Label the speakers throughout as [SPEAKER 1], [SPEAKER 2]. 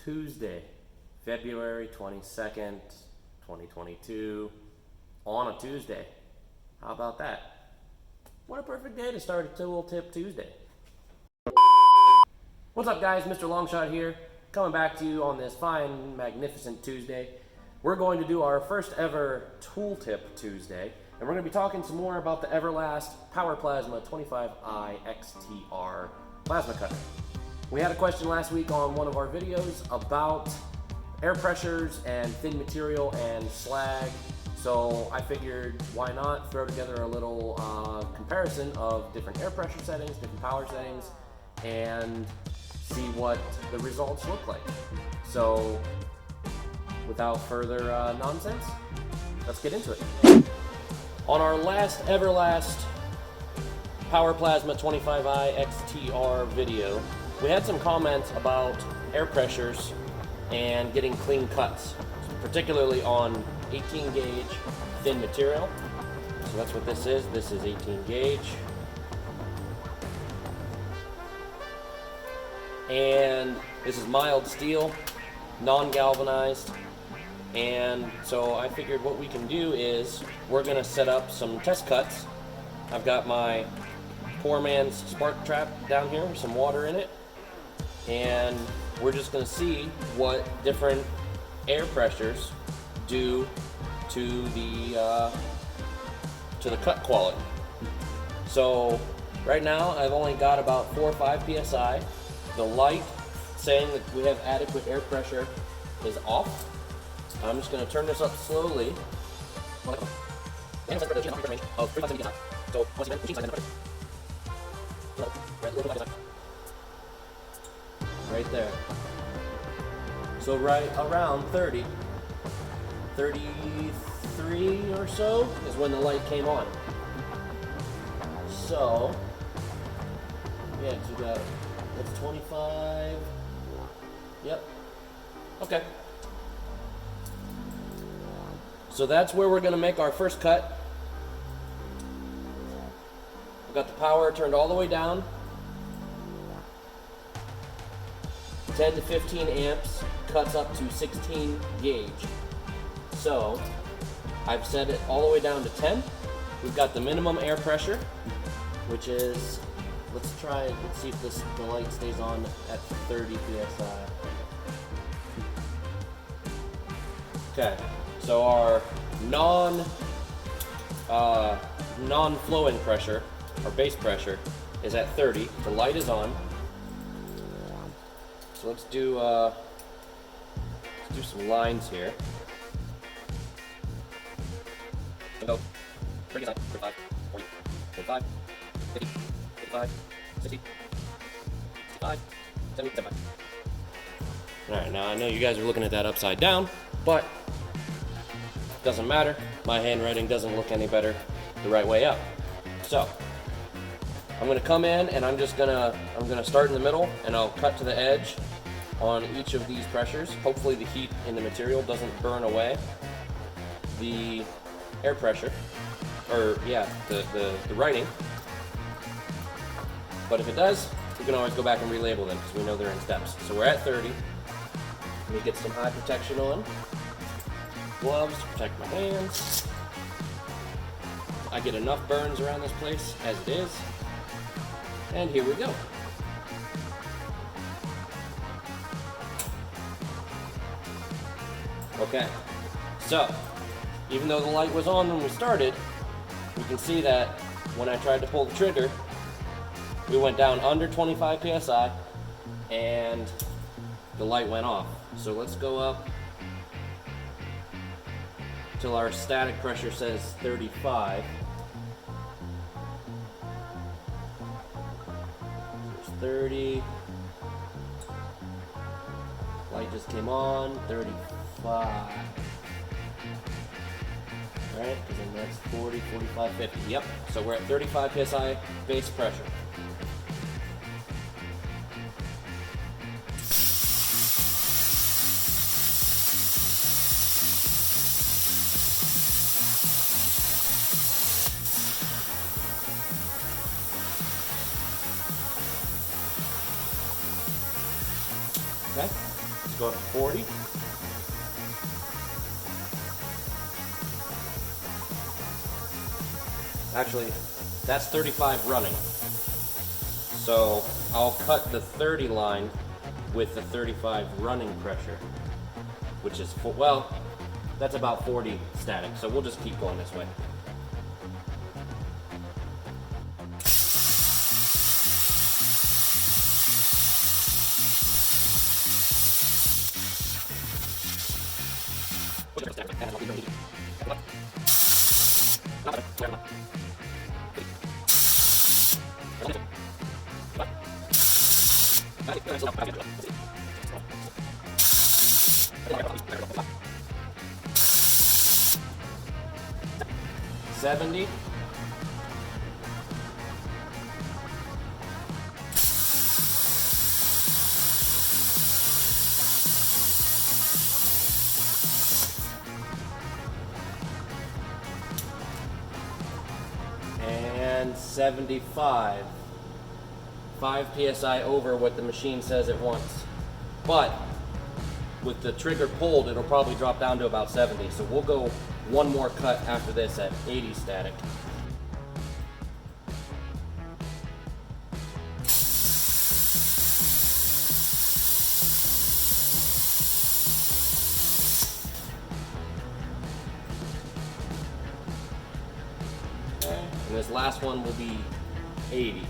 [SPEAKER 1] Tuesday, February 22nd, 2022, on a Tuesday. How about that? What a perfect day to start a Tool Tip Tuesday. What's up, guys? Mr. Longshot here, coming back to you on this fine, magnificent Tuesday. We're going to do our first ever Tool Tip Tuesday, and we're going to be talking some more about the Everlast PowerPlasma 25i XTR plasma cutter. We had a question last week on one of our videos about air pressures and thin material and slag, so I figured why not throw together a little comparison of different air pressure settings, different power settings, and see what the results look like. So without further nonsense, let's get into it. On our last Everlast PowerPlasma 25i XTR video, we had some comments about air pressures and getting clean cuts, particularly on 18 gauge thin material. So that's what this is. This is 18 gauge. And this is mild steel, non-galvanized. And so I figured what we can do is we're going to set up some test cuts. I've got my poor man's spark trap down here with some water in it. And we're just going to see what different air pressures do to the cut quality. So right now I've only got about 4 or 5 psi. The light saying that we have adequate air pressure is off. I'm just going to turn this up slowly. Right there. So right around 30, 33 or so is when the light came on. So, yeah, you got, that's 25. Yep. Okay. So that's where we're going to make our first cut. We've got the power turned all the way down. 10 to 15 amps, cuts up to 16 gauge. So I've set it all the way down to 10. We've got the minimum air pressure, which is, let's see if the light stays on at 30 psi. Okay, so our non-flowing pressure, our base pressure, is at 30. The light is on. So let's do some lines here. Go 35, 45, 40, 45, 50, 55, 60, 65, 70, 75. Alright, now I know you guys are looking at that upside down, but it doesn't matter. My handwriting doesn't look any better the right way up. So I'm gonna come in and I'm gonna start in the middle and I'll cut to the edge on each of these pressures. Hopefully the heat in the material doesn't burn away the air pressure, or yeah, the writing. But if it does, we can always go back and relabel them because we know they're in steps. So we're at 30. Let me get some eye protection on. Gloves to protect my hands. I get enough burns around this place as it is. And here we go. Okay, so even though the light was on when we started, we can see that when I tried to pull the trigger, we went down under 25 psi and the light went off. So let's go up till our static pressure says 35. There's 30. Light just came on, 35. Alright, and then that's 40, 45, 50. Yep, so we're at 35 psi base pressure. Okay, Go up to 40. Actually, that's 35 running. So I'll cut the 30 line with the 35 running pressure, which is, well, that's about 40 static. So we'll just keep going this way. $70. And 75. 5 psi over what the machine says it wants. But with the trigger pulled, it'll probably drop down to about 70. So we'll go one more cut after this at 80 static. Okay, and this last one will be 80.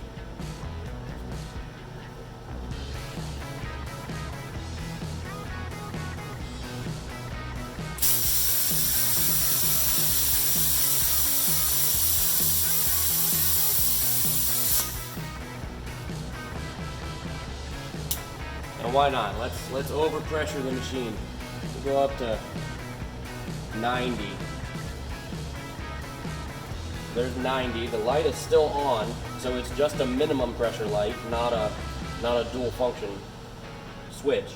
[SPEAKER 1] And why not? Let's overpressure the machine. We'll go up to 90. There's 90. The light is still on, so it's just a minimum pressure light, not a dual function switch.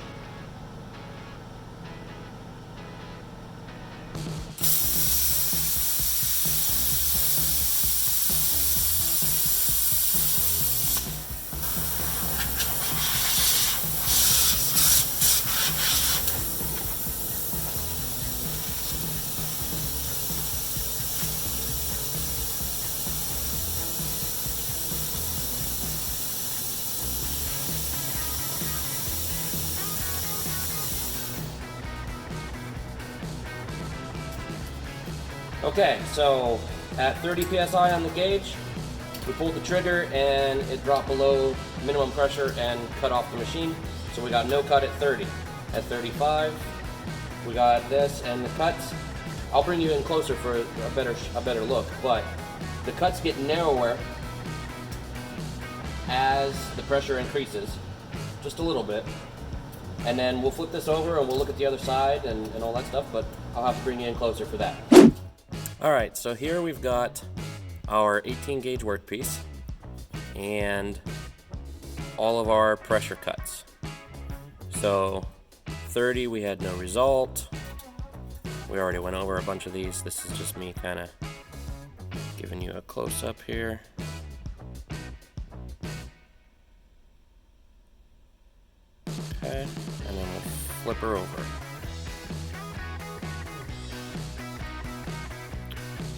[SPEAKER 1] Okay, so at 30 psi on the gauge, we pulled the trigger and it dropped below minimum pressure and cut off the machine. So we got no cut at 30. At 35, we got this and the cuts. I'll bring you in closer for a better look, but the cuts get narrower as the pressure increases, just a little bit. And then we'll flip this over and we'll look at the other side and all that stuff, but I'll have to bring you in closer for that. Alright, so here we've got our 18 gauge workpiece and all of our pressure cuts. So 30 we had no result. We already went over a bunch of these. This is just me kind of giving you a close-up here. Okay, and then we'll flip her over.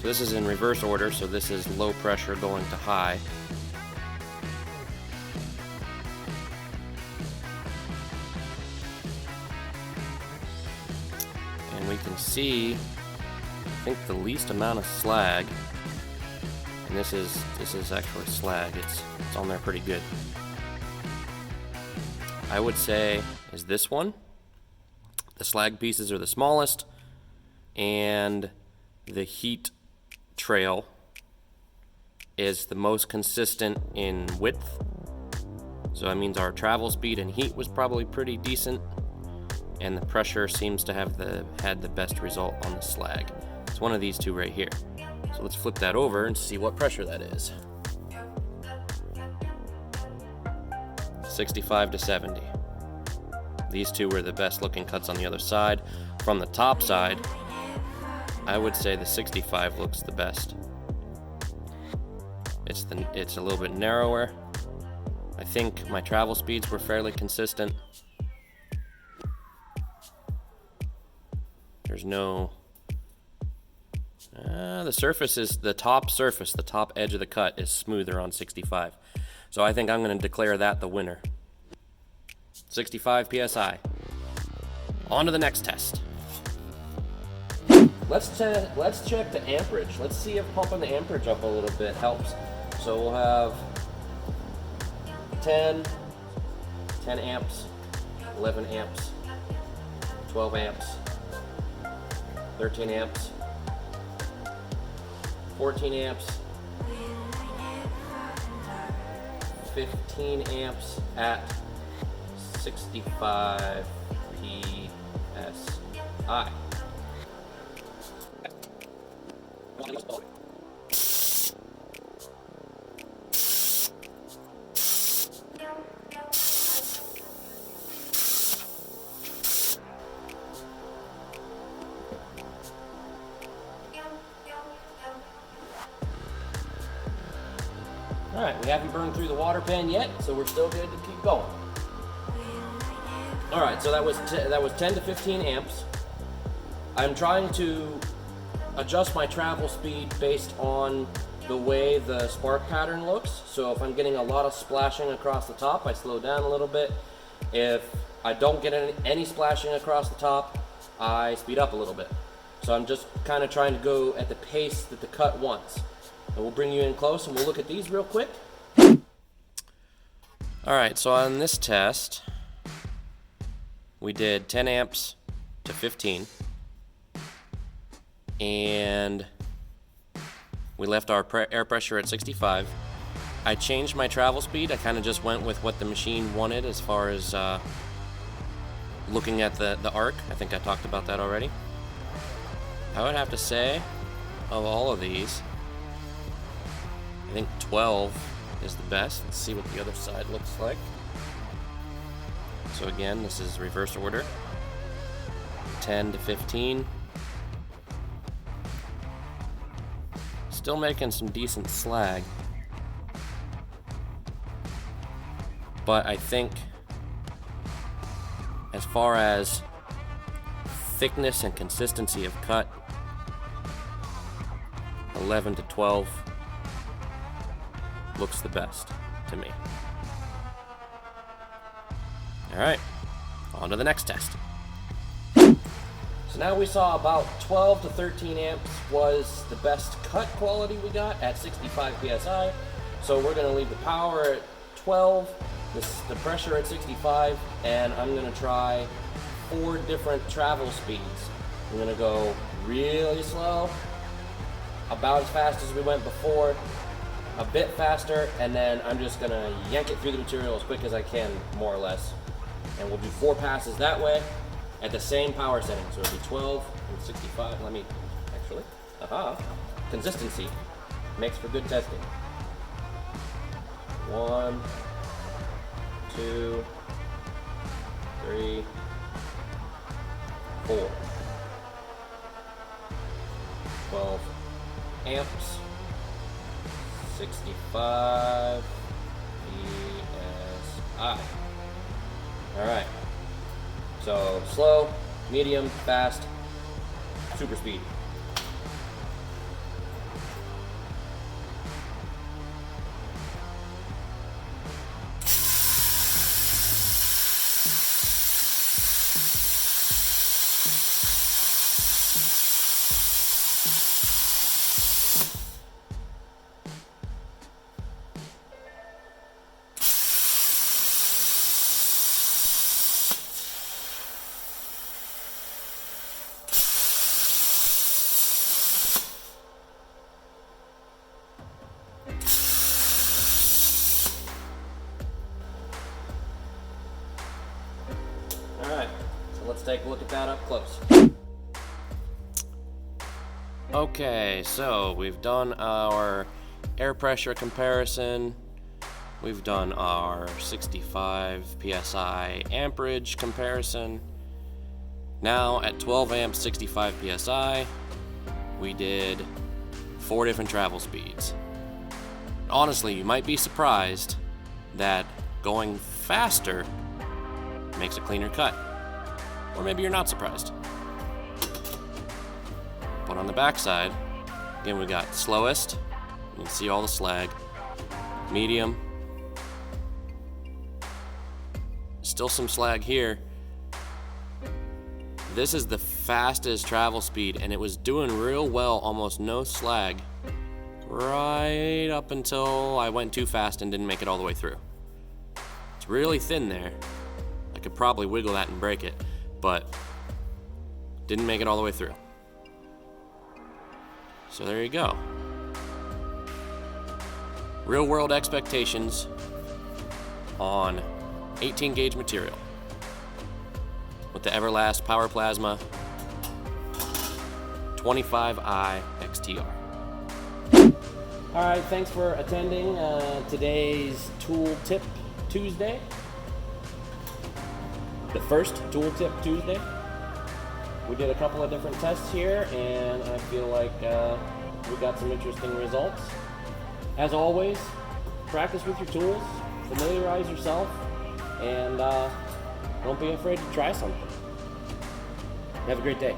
[SPEAKER 1] So this is in reverse order, so this is low pressure going to high. And we can see, I think the least amount of slag, and this is actually slag, it's on there pretty good. I would say is this one. The slag pieces are the smallest, and the heat trail is the most consistent in width. So that means our travel speed and heat was probably pretty decent, and the pressure seems to have had the best result on the slag. It's one of these two right here. So let's flip that over and see what pressure that is. 65 to 70. These two were the best looking cuts on the other side. From the top side, I would say the 65 looks the best. It's a little bit narrower. I think my travel speeds were fairly consistent. There's no... the top surface, the top edge of the cut is smoother on 65. So I think I'm going to declare that the winner. 65 PSI. On to the next test. Let's check the amperage. Let's see if pumping the amperage up a little bit helps. So we'll have 10 amps, 11 amps, 12 amps, 13 amps, 14 amps, 15 amps at 65 PSI. Alright, we haven't burned through the water pan yet, so we're still good to keep going. Alright, so that was 10 to 15 amps. I'm trying to adjust my travel speed based on the way the spark pattern looks. So if I'm getting a lot of splashing across the top, I slow down a little bit. If I don't get any splashing across the top, I speed up a little bit. So I'm just kind of trying to go at the pace that the cut wants. And we'll bring you in close and we'll look at these real quick. Alright, so on this test, we did 10 amps to 15. And we left our air pressure at 65. I changed my travel speed. I kind of just went with what the machine wanted as far as looking at the arc. I think I talked about that already. I would have to say, of all of these, I think 12 is the best. Let's see what the other side looks like. So again, this is reverse order. 10 to 15. Still making some decent slag. But I think as far as thickness and consistency of cut, 11 to 12 looks the best to me. Alright, on to the next test. So now we saw about 12 to 13 amps was the best cut quality we got at 65 PSI. So we're going to leave the power at 12, the pressure at 65, and I'm going to try 4 different travel speeds. I'm going to go really slow, about as fast as we went before, a bit faster, and then I'm just going to yank it through the material as quick as I can, more or less. And we'll do 4 passes that way at the same power setting. So it'll be 12 and 65. Let me actually, consistency makes for good testing. 1, 2, 3, 4. 12 amps, 65 PSI. Alright, so slow, medium, fast, super speed. Alright, so let's take a look at that up close. Okay, so we've done our air pressure comparison. We've done our 65 PSI amperage comparison. Now at 12 amps, 65 PSI, we did 4 different travel speeds. Honestly, you might be surprised that going faster makes a cleaner cut. Or maybe you're not surprised. But on the back side, again, we got slowest. You can see all the slag. Medium. Still some slag here. This is the fastest travel speed, and it was doing real well, almost no slag, right up until I went too fast and didn't make it all the way through. It's really thin there. I could probably wiggle that and break it, but didn't make it all the way through. So there you go. Real world expectations on 18 gauge material with the Everlast PowerPlasma 25i XTR. Alright, thanks for attending today's Tool Tip Tuesday. The first Tool Tip Tuesday. We did a couple of different tests here, and I feel like we got some interesting results. As always, practice with your tools, familiarize yourself, and don't be afraid to try something. Have a great day.